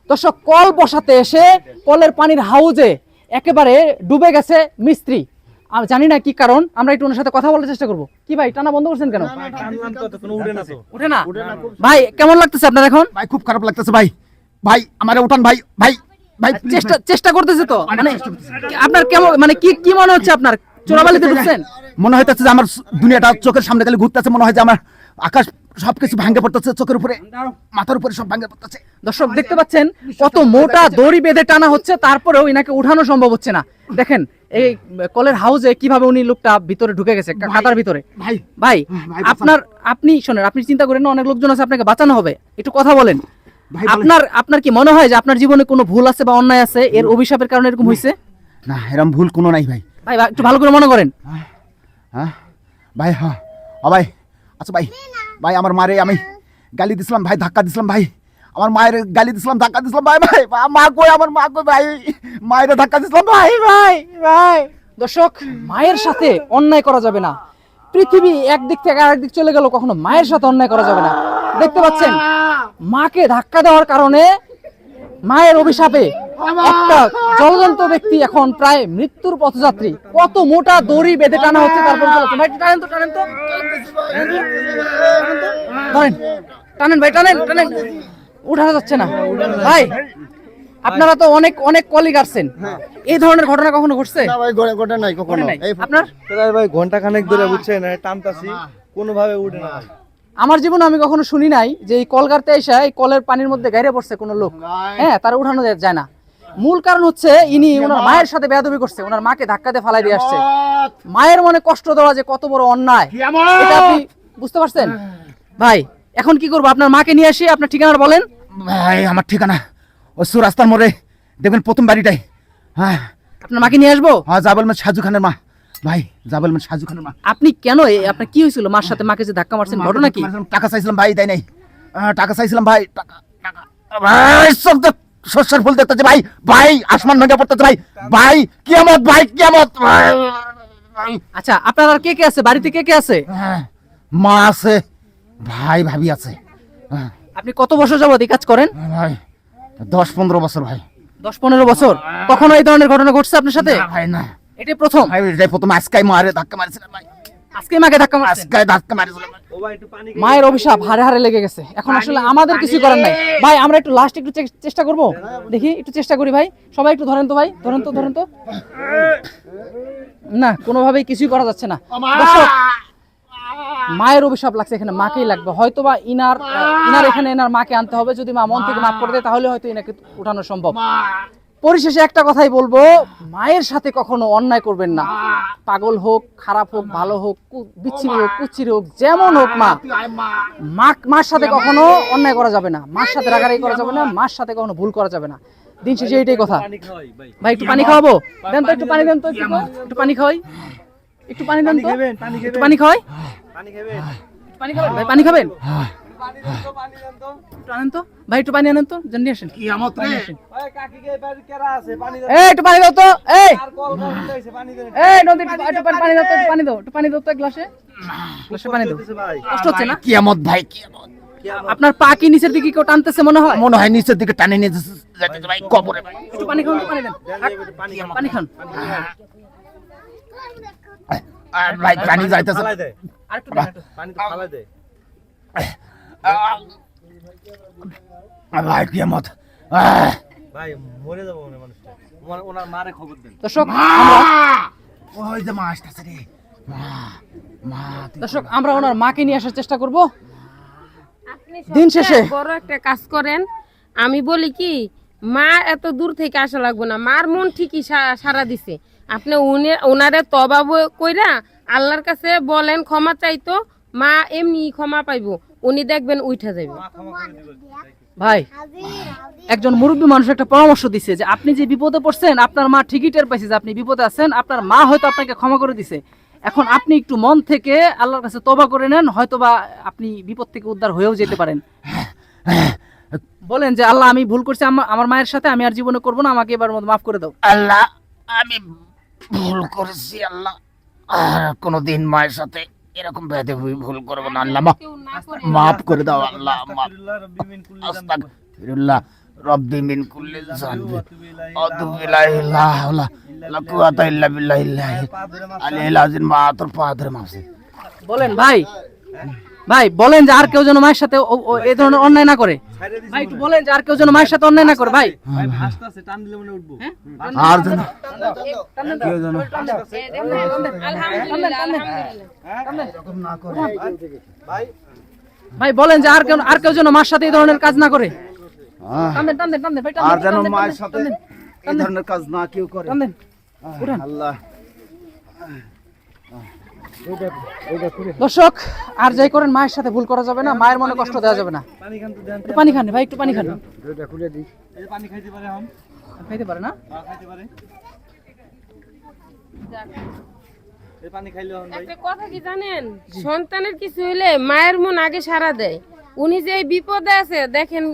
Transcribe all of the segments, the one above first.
দর্শক, কল বসাতে এসে কলের পানির হাউজে একেবারে ডুবে গেছে মিস্ত্রি। আমি জানি না কি কারণ, আমরা একটু ওনার সাথে কথা বলার চেষ্টা করবো। কি ভাই, টানা বন্ধ করছেন কেন? উঠে না ভাই, কেমন লাগতেছে আপনার এখন? ভাই খুব খারাপ লাগতেছে ভাই। ভাই আমারে উঠান ভাই। ভাই ভাই চেষ্টা করতেছে তো, মানে আপনার কেমন, মানে কি কি মনে হচ্ছে আপনার? চোরাবালিতে ঢুকছেন? মনে হইতেছে যে আমার দুনিয়াটা চোখের সামনে খালি ঘুরতেছে, মনে হয় যে আমার আকাশ সবকিছু ভাঙে পড়তেছে, চোখের উপরে মাথার উপরে সব ভাঙে পড়তেছে। দর্শক দেখতে পাচ্ছেন কত মোটা দড়ি বেঁধে টানা হচ্ছে, তারপরেও ইনাকে উঠানো সম্ভব হচ্ছে না। দেখেন এই কলের হাউজে কিভাবে উনি লোকটা ভিতরে ঢুকে গেছে, কাদার ভিতরে। ভাই ভাই আপনি শোনেন, আপনি চিন্তা করেন না, অনেক লোকজন আছে, আপনাকে বাঁচানো হবে, একটু কথা বলেন। আপনার কি মনে হয় যে আপনার জীবনে কোনো ভুল আছে বা অন্যায় আছে, এর অভিশাপের কারণে এরকম হয়েছে? না, এরকম ভুল কোনো নাই ভাই। ভাই একটু ভালো করে মনে করেন। হ্যাঁ ভাই, হ্যাঁ ভাই। আচ্ছা ভাই, ভাই আমার মারে আমি গালি দিছিলাম ভাই, ধাক্কা দিছিলাম ভাই, আমার মায়ের গালি দিছিলাম, ধাক্কা দিছিলাম ভাই। ভাই মা কই, আমার মা কই ভাই? মায়ের ধাক্কা দিছিলাম ভাই। ভাই ভাই দর্শক, মায়ের সাথে অন্যায় করা যাবে না। পৃথিবী একদিক থেকে আরেক দিক চলে গেল, কখনো মায়ের সাথে অন্যায় করা যাবে না। দেখতে পাচ্ছেন মাকে ধাক্কা দেওয়ার কারণে, মায়ের অভিশাপে একটা জলজন্ত ব্যক্তি এখন প্রায় মৃত্যুর পথযাত্রী। কত মোটা দড়ি বেঁধে টানা হচ্ছে, তারপর ভাই টানেন তো, টানেন তো, টানেন ভাই, টানেন টানেন, উঠানো যাচ্ছে না ভাই। আপনারা তো অনেক অনেক কলিগ আসছেন, এই ধরনের ঘটনা কখনো ঘটছে? না ভাই, ঘটে নাই কখনো। আপনার? ভাই ঘন্টা খানেক ধরে বুঝছেন টানতাছি, কোনোভাবে উঠে না ভাই। আমার জীবনে আমি কখনো শুনি নাই যে এই কল গাড়তে এসে এই কলের পানির মধ্যে গাইরে পড়ছে কোনো লোক, হ্যাঁ, তারা উঠানো যায় না। মূল কারণ হচ্ছে ইনি ওনার মায়ের সাথে বেয়াদবি করছে, ওনার মাকে ধাক্কা দিয়ে ফালাই দিয়ে আসছে। মায়ের মনে কষ্ট দেওয়া যে কত বড় অন্যায়, এটা আপনি বুঝতে পারছেন? ভাই এখন কি করবো? আপনার মাকে নিয়ে আসি, আপনার ঠিকানা বলেন। ভাই আমার ঠিকানা ওই রাস্তার মোড়ে দেখবেন প্রথম বাড়িটাই। হ্যাঁ, আপনার মাকে নিয়ে আসবো। হ্যাঁ, জাবেল মেট সাজু খানের মা ভাই, জাবেল মেট সাজু খানের মা। আপনি কেন, আপনার কি হয়েছিল মার সাথে? মাকে যে ধাক্কা মারছেন, ঘটনা কি? টাকা চাইছিলাম ভাই, দেয় নাই। টাকা চাইছিলাম ভাই, টাকা টাকা ভাই, সব তো শস্যের ফুল দেখতেছে ভাই। ভাই আসমান ভেঙে পড়তেছে ভাই। ভাই কিয়ামত, ভাই কিয়ামত ভাই। আচ্ছা, আপনার আর কে কে আছে বাড়িতে? কে কে আছে? মা আছে, ভাই ভাবি আছে। আপনি কত বছর যাবত এই কাজ করেন? ভাই 10-15 বছর ভাই। 10-15 বছর? কখনো এই ধরনের ঘটনা ঘটছে আপনার সাথে? না ভাই না, এটাই প্রথম? ভাই এটাই প্রথম। আজকে মারে ধাক্কা মারছিলাম ভাই, আজকে মাকে ধাক্কা মারছেন? আজকে ধাক্কা মারছিলাম ভাই। ও ভাই একটু পানি মায়ের অভিশাপ হারে হারে লেগে গেছে, এখন আসলে আমাদের কিছু করার নাই। ভাই আমরা একটু লাস্ট একটু চেষ্টা করব, দেখি একটু চেষ্টা করি ভাই। সবাই একটু ধরেন তো ভাই, ধরেন তো, ধরেন তো। না, কোনোভাবেই কিছুই করা যাচ্ছে না। দর্শক, মায়ের অভিশাপ লাগছে, এখানে মাকেই লাগবে। হয়তোবা ইনার এখানে এনার মাকে আনতে হবে, যদি মা মন থেকে মাফ করে দেয় তাহলে হয়তো ইনাকে উঠানো সম্ভব। পরিশেষে একটা কথাই বলবো, মায়ের সাথে কখনো অন্যায় করবেন না। পাগল হোক, খারাপ হোক, ভালো হোক, বিচ্ছিরি হোক, কুচ্ছিরি হোক, যেমন হোক, মার সাথে কখনো অন্যায় করা যাবে না, মার সাথে রাগারাগি করা যাবে না, মার সাথে কখনো ভুল করা যাবে না। দিন শেষে এইটাই কথা। ভাই একটু পানি খাওয়াবো, দেন তো, একটু পানি দেন তো, একটু পানি খাওয়াই, একটু পানি দেন তো, একটু পানি খাওয়াই, পানি খাবেন ভাই? পানি খাবেন? আনেন তো ভাই, একটু পানি আনেন তো, জানি আসেন। কিয়ামত রে ভাই কাকিকে বাড়ি কেরা আছে, পানি দেন। এই একটু পানি দাও তো, এই আর কল বন্ধ হইছে, পানি দেন। এই নদী, একটু পানি দাও তো, একটু পানি দাও, একটু পানি দাও তো, এক গ্লাসে পানি দাও। ভাই কষ্ট হচ্ছে না? কিয়ামত ভাই, কিয়ামত। আপনার পা কি নিচের দিকে কেউ টানতেছে মনে হয়? মনে হয় নিচের দিকে টানে নিয়ে যাচ্ছে ভাই, কবরে ভাই। একটু পানি খান, পানি দেন, পানি খান। ভাই পানি যাইতেছে ফালাই দে, আর একটু দেন, পানি তো ফালাই দে। ভাই কিয়ামত। ভাই মরে যাবো মনে মানুষটা, ওনার মারে খবর দেন। দর্শক ওই যে মা আসতেছে রে, মা দর্শক আমরা ওনার মাকে নিয়ে আসার চেষ্টা করব। আপনি দিন শেষে বড় একটা কাজ করেন। আমি বলি কি, মা এত দূর থেকে আসা লাগবে না, মার মন ঠিকই সারা দিছে। আপনি ওনারে তবা কইরা আল্লাহর কাছে বলেন ক্ষমা চাইতো, মা এমনি ক্ষমা পাইবো, উনি দেখবেন উঠা যাইব। ভাই একজন মুরব্বী মানুষ একটা পরামর্শ দিছে যে আপনি যে বিপদে পড়ছেন, আপনার মা ঠিকই টের পাইছে যে আপনি বিপদে আছেন, আপনার মা হয়তো আপনাকে ক্ষমা করে দিছে। এখন আপনি একটু মন থেকে আল্লাহর কাছে তওবা করে নেন, হয়তোবা আপনি বিপদ থেকে উদ্ধার হয়েও যেতে পারেন। বলেন যে আল্লাহ আমি ভুল করছি আমার মায়ের সাথে, আমি আর জীবনে করবো না, আমাকে এবার মতো মাফ করে দাও। আল্লাহ আমি ভুল করেছি আল্লাহ, আর কোনোদিন মায়ের সাথে এরকম ভুল করবো না আল্লাহ, মাফ করে দাও আল্লাহ, আস্তাগফিরুল্লাহ রব্বি মিন কুল্লি জানবি আউযু বিল্লাহি লা হাওলা ওয়ালা কুওয়াতা ইল্লা বিল্লাহিল আলিয়্যিল আযীম। মা তোর পা ধরে মাফি। বলেন ভাই, ভাই বলেন যে আর কেউ যেন মায়ের সাথে এই ধরনের অন্যায় না করে। ভাই একটু বলেন যে আর কেউ যেন মায়ের সাথে অন্যায় না করে। ভাই ভাই ভাসতাছে, টান দিলে মনে উঠবো। আর যেন কেউ যেন আলহামদুলিল্লাহ আলহামদুলিল্লাহ। ভাই ভাই বলেন যে আর কেউ যেন মার সাথে এই ধরনের কাজ না করে। টানেন টানেন টানেন ভাই, টানেন, আর যেন টানেন, মায়ের টানেন, সাথে টানেন, এই ধরনের কাজ না কেউ করে। টানেন। উঠান। আল্লাহ দর্শক আর যাই করেন মায়ের সাথে ভুল করা যাবে না, মায়ের মনে কষ্ট দেওয়া যাবে না। পানি খান তো দেন। একটু পানি খান ভাই, একটু পানি খান। এই যে পানি খাইতে পারে এখন? খাইতে পারে না? খাইতে পারে। এই পানি খাইলে এখন ভাই একটা কথা কি জানেন, সন্তানের কিছু হইলে মায়ের মন আগে সাড়া দেয়। উনি যে এই বিপদে আছে দেখেন,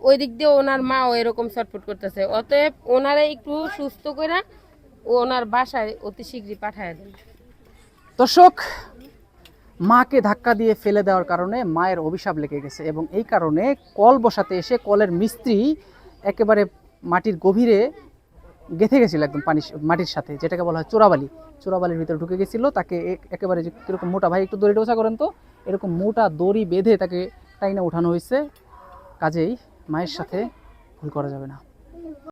ওই দিক দিয়ে ওনার মাও এরকম ছটফট করতেছে। অতএব ওনারা একটু সুস্থ করে ওনার বাসায় অতি শীঘ্রই পাঠায় দেন। দর্শক মাকে ধাক্কা দিয়ে ফেলে দেওয়ার কারণে মায়ের অভিশাপ লেগে গেছে এবং এই কারণে কল বসাতে এসে কলের মিস্ত্রি একেবারে মাটির গভীরে গেঁথে গেছিল একদম মাটির সাথে, যেটাকে বলা হয় চোরাবালি। চোরাবালির ভিতরে ঢুকে গেছিল, তাকে একেবারে যে কীরকম মোটা, ভাই একটু দড়িটা ওঠা করেন তো, এরকম মোটা দড়ি বেঁধে তাকে টাইনা উঠানো হয়েছে। কাজেই মায়ের সাথে ভুল করা যাবে না।